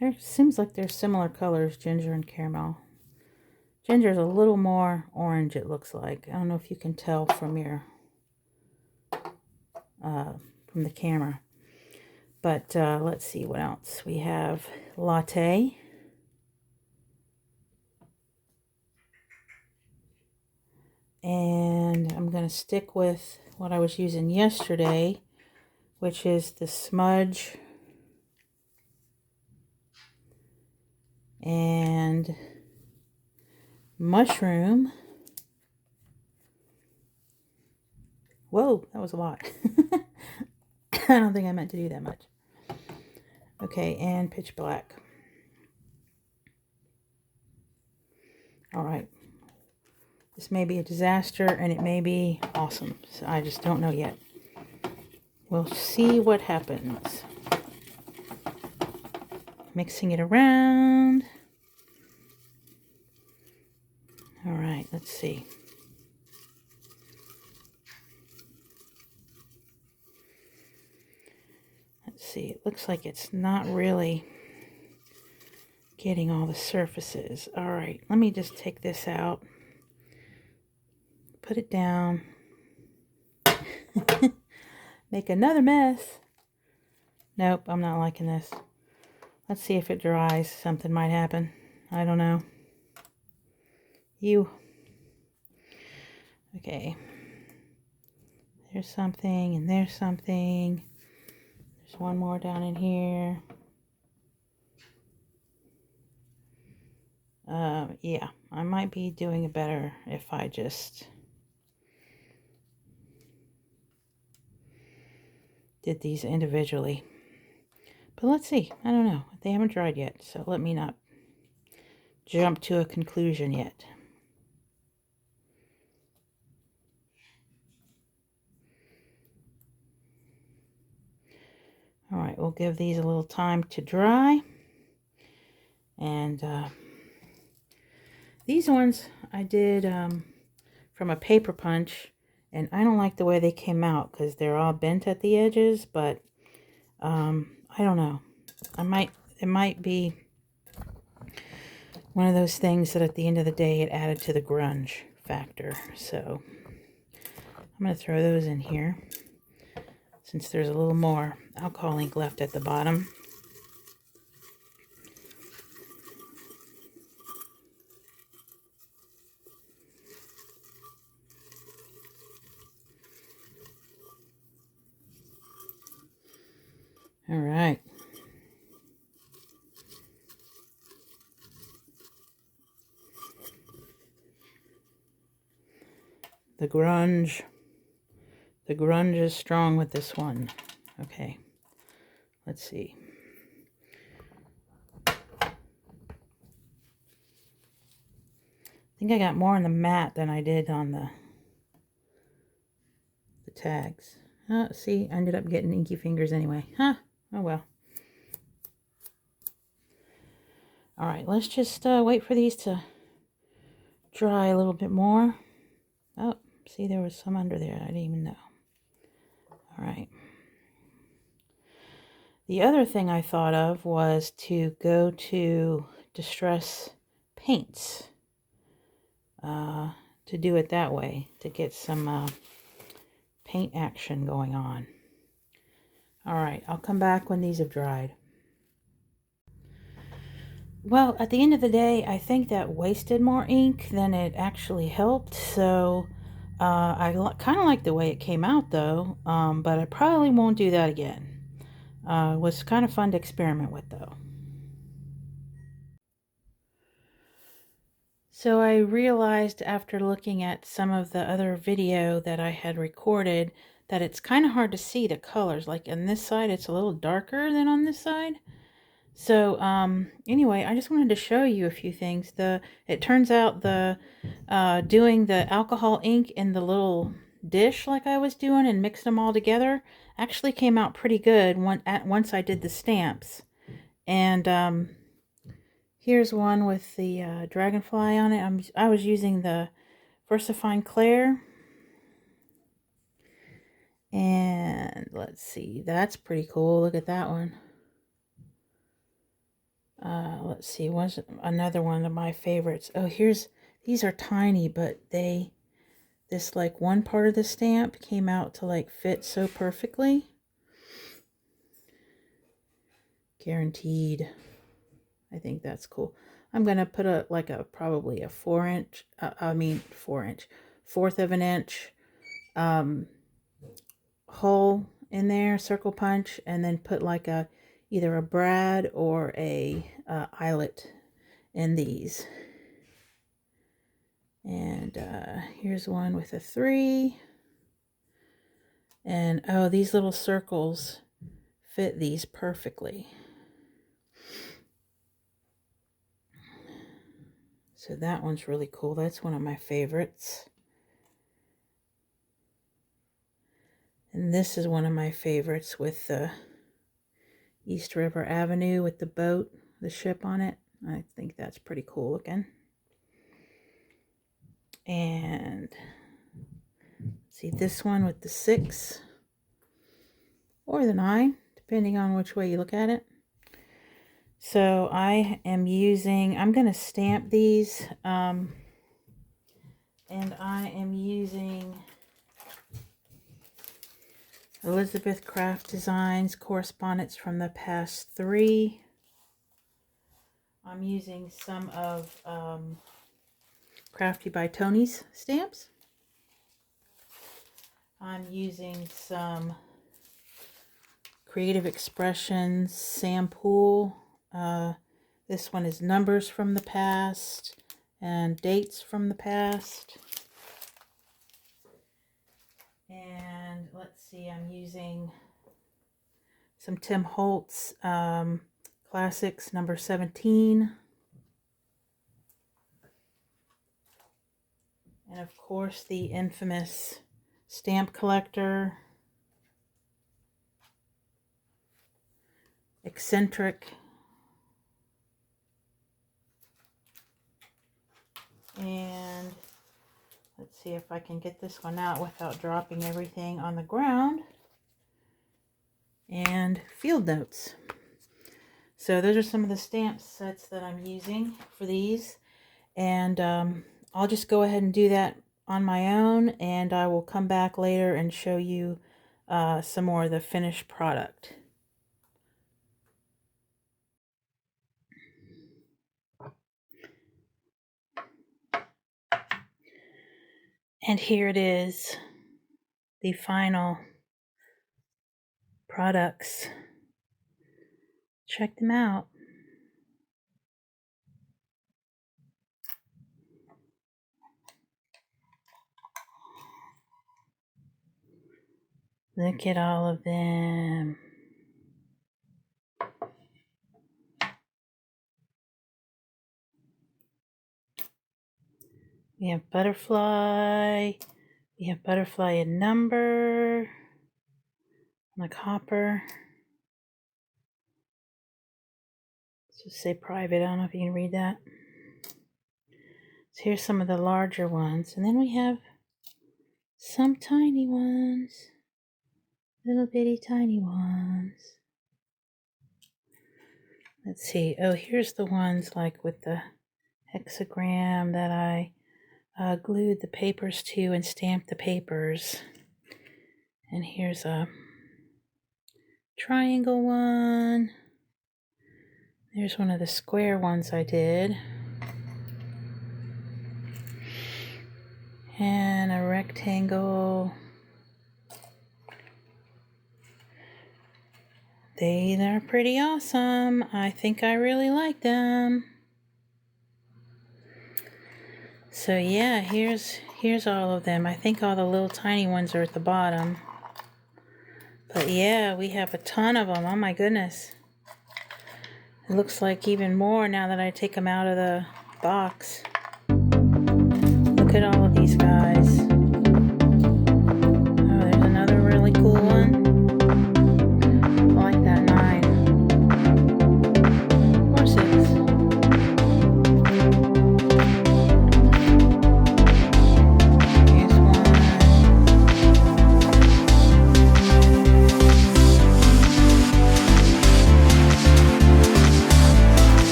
There seems like they're similar colors, ginger and caramel. Ginger is a little more orange, it looks like. I don't know if you can tell from your from the camera. But let's see what else. We have latte. And I'm going to stick with what I was using yesterday, which is the smudge and mushroom. Whoa, that was a lot. I don't think I meant to do that much. Okay, and pitch black. All right. This may be a disaster, and it may be awesome. So I just don't know yet. We'll see what happens. Mixing it around. All right, let's see. Let's see, it looks like it's not really getting all the surfaces. All right, let me just take this out. Put it down. Make another mess. Nope, I'm not liking this. Let's see if it dries. Something might happen. I don't know. Okay. There's something, and there's something. There's one more down in here. Yeah, I might be doing it better if I just did these individually. But let's see. I don't know. They haven't dried yet, so let me not jump to a conclusion yet. All right, we'll give these a little time to dry. And these ones I did from a paper punch, and I don't like the way they came out because they're all bent at the edges, but I don't know. It might be one of those things that at the end of the day it added to the grunge factor. So I'm going to throw those in here since there's a little more alcohol ink left at the bottom. All right. The grunge is strong with this one. Okay, let's see. I think I got more on the matte than I did on the the tags. See, I ended up getting inky fingers anyway. Huh, oh well. All right, let's just wait for these to dry a little bit more. Oh, see, there was some under there. I didn't even know. All right. The other thing I thought of was to go to Distress Paints to do it that way, to get some paint action going on. All right, I'll come back when these have dried. Well, at the end of the day, I think that wasted more ink than it actually helped. So I kind of like the way it came out though, but I probably won't do that again. It was kind of fun to experiment with though. So I realized after looking at some of the other video that I had recorded that it's kind of hard to see the colors. Like on this side, it's a little darker than on this side. So anyway, I just wanted to show you a few things. It turns out doing the alcohol ink in the little dish like I was doing and mixed them all together actually came out pretty good once I did the stamps. And here's one with the dragonfly on it. I was using the VersaFine Clair. And let's see, that's pretty cool. Look at that one. Let's see, what's another one of my favorites? Oh, these are tiny, but this like one part of the stamp came out to like fit so perfectly. Guaranteed. I think that's cool. I'm gonna put probably a 4-inch, fourth of an inch hole in there, circle punch, and then put like either a brad or a eyelet in these. And here's one with a 3. And oh, these little circles fit these perfectly. So that one's really cool. That's one of my favorites. And this is one of my favorites with the East River Avenue with the boat, the ship on it. I think that's pretty cool looking. And see this one with the 6 or the 9, depending on which way you look at it. So I'm going to stamp these, and I am using Elizabeth Craft Designs Correspondence from the Past 3. I'm using some of Crafty by Tony's stamps. I'm using some Creative Expressions Sam Poole. This one is Numbers from the Past and Dates from the Past. And let's see, I'm using some Tim Holtz Classics number 17. And of course the infamous Stamp Collector, Eccentric, and let's see if I can get this one out without dropping everything on the ground, and Field Notes. So those are some of the stamp sets that I'm using for these, and I'll just go ahead and do that on my own, and I will come back later and show you some more of the finished product. And here it is, the final products. Check them out. Look at all of them. We have butterfly, We have butterfly and number on the copper. Let's just say private. I don't know if you can read that. So here's some of the larger ones. And then we have some tiny ones. Little bitty tiny ones. Let's see. Oh, here's the ones like with the hexagram that I glued the papers to and stamped the papers. And here's a triangle one. There's one of the square ones I did. And a rectangle. They're pretty awesome. I think I really like them. So yeah, here's all of them. I think all the little tiny ones are at the bottom. But yeah, we have a ton of them. Oh my goodness. It looks like even more now that I take them out of the box.